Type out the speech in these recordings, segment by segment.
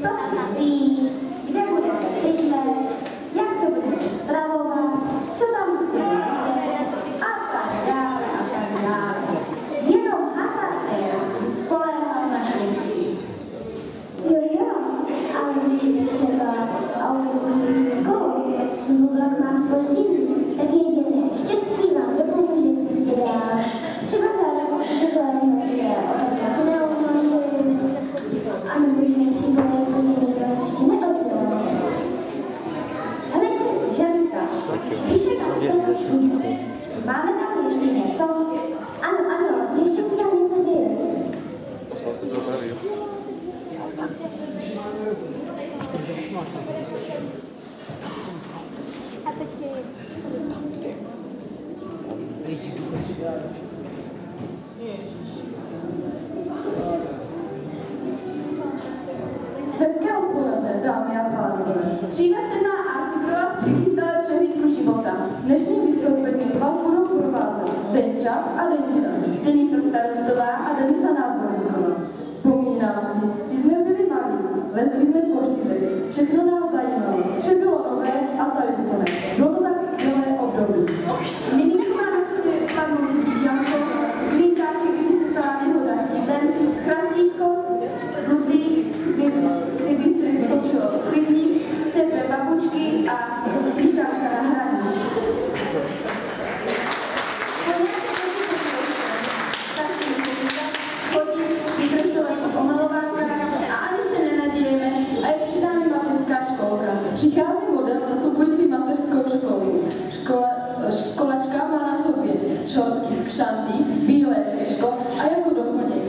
co si jít, kde budete bydlet, jak se budete stravovat, co tam chcete a tak dále a tak dále. Jenom hazardér spoléhal na štěstí. Jo, ale když je třeba autobus někoho, nebo vlak má zpoždění, tak jediné štěstí vám dopomůže v cestě dál. Třeba že zeleného je otevřela pneumaty, a nebo že nepřípadně zpoždění vlak ještě neodjel. Ale ty ženská, když se tam zpět máme tam ještě něco? Ano, ještě se tam něco děje. Poslal jste to pravý, jo? A teď je... Hezké odpoledne, dámy a pánové. Přínesená a si pro vás přichystala přehlídku života. Dnešní vystoupení vás budou provázet Denča a Denča, Denisa Starostová a Denisa Náborníková. Vzpomínám si, když jsme byli malí, lezli jsme po štítech, všechno nás zajímalo, vše bylo nové a tajuplné. Bylo to tak skvělé období. Miminko má na sobě padnoucí pyžamko, klínkáček, kdyby se stala nehoda s dítem, chrastítko, rudlík, kdyby se počul klidník, teplé babučky a píšáčka na hraní. Chodí vykreslovat o malovánka a ani se nenadějeme a je před námi mateřská školka. Přichází model zastupující mateřskou školu. Školačka má na sobě šortky z kšantí, bílé tričko a jako doplněk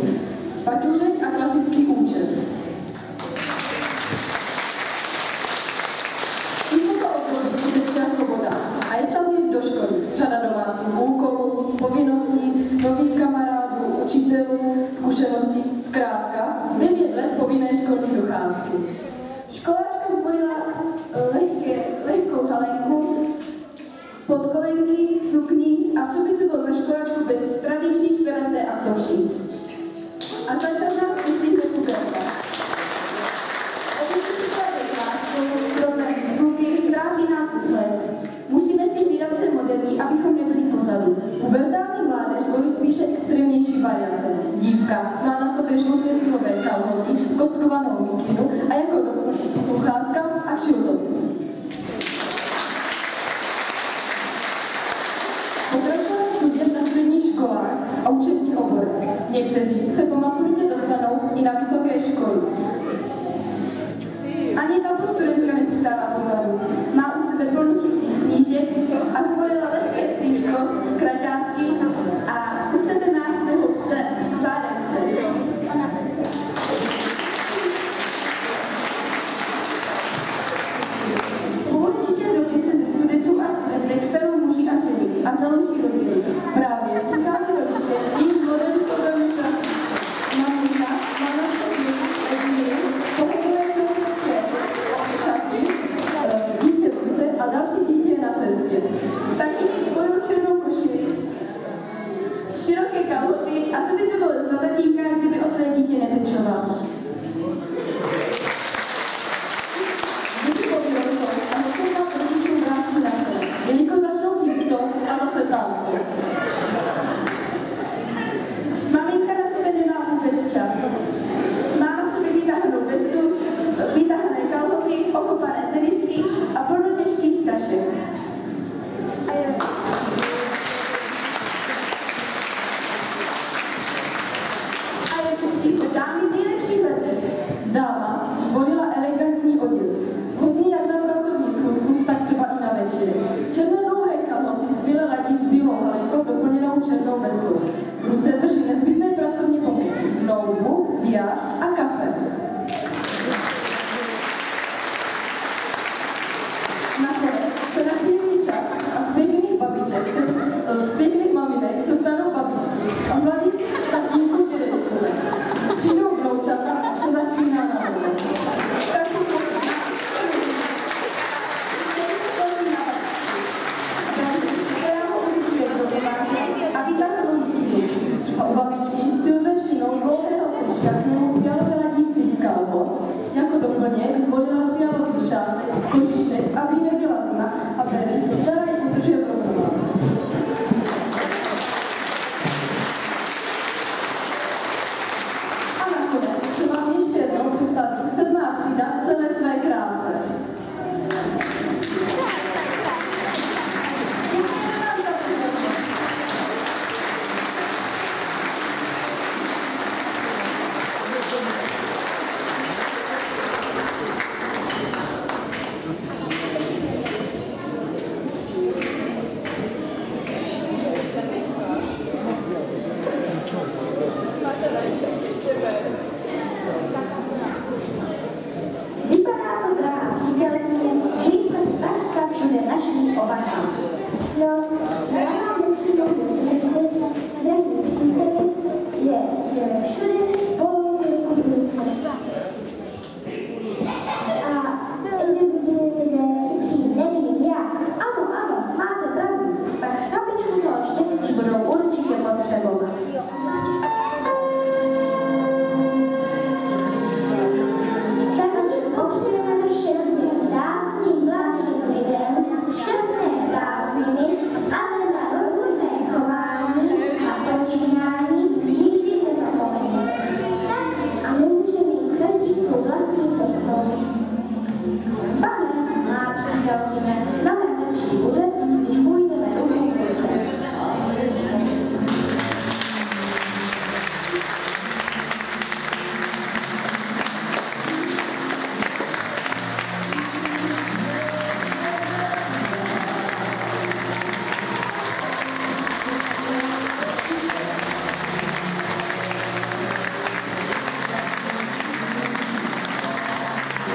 baťůžek a klasický účes. I toto období teče jako voda a je čas jít do školy. Řada domácích úkolů, povinností, nových kamarádů, učitelů, zkušeností, zkrátka 9 let povinné školní docházky. Školačka zvolila lehkou halenku, podkolenky, sukni a co by to bylo za školačku bez tradiční čtveraté aktovky. A začala nás pustit do puberta. Oběti si klade s láskou, problémy z kluky, trápí nás výsled. Musíme si hlídat se moderní, abychom nebyli pozadu. Pubertální mládež volí spíše extrémnější variace. Dívka má na sobě žluté stylové kalhoty, kostkovanou mikinu a jako doplněk sluchátka a kšiltovku. Pokračují studiem na středních školách a učební obory. Někteří se po maturitě dostanou i na vysoké školy. Ani tato studentka nezůstává pozadu. Má u sebe plnou chytných knížek a zvolila lehké tričko, kraťácky a u sebe má svého psa Dance. Po určité době se ze studentů a studentek starou muži a ženy a založí rodinu. Právě přichází rodiče, již modely jsou velmi maminka má na sobě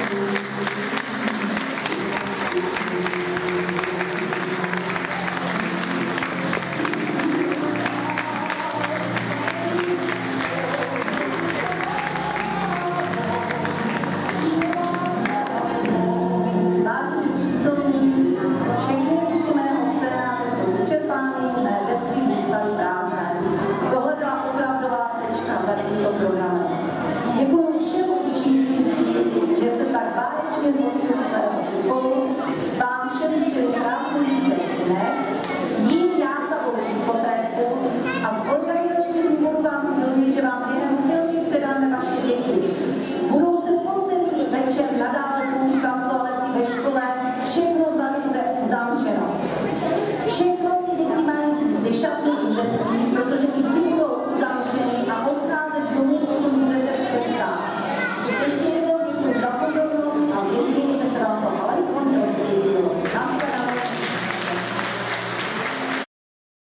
Děkuji.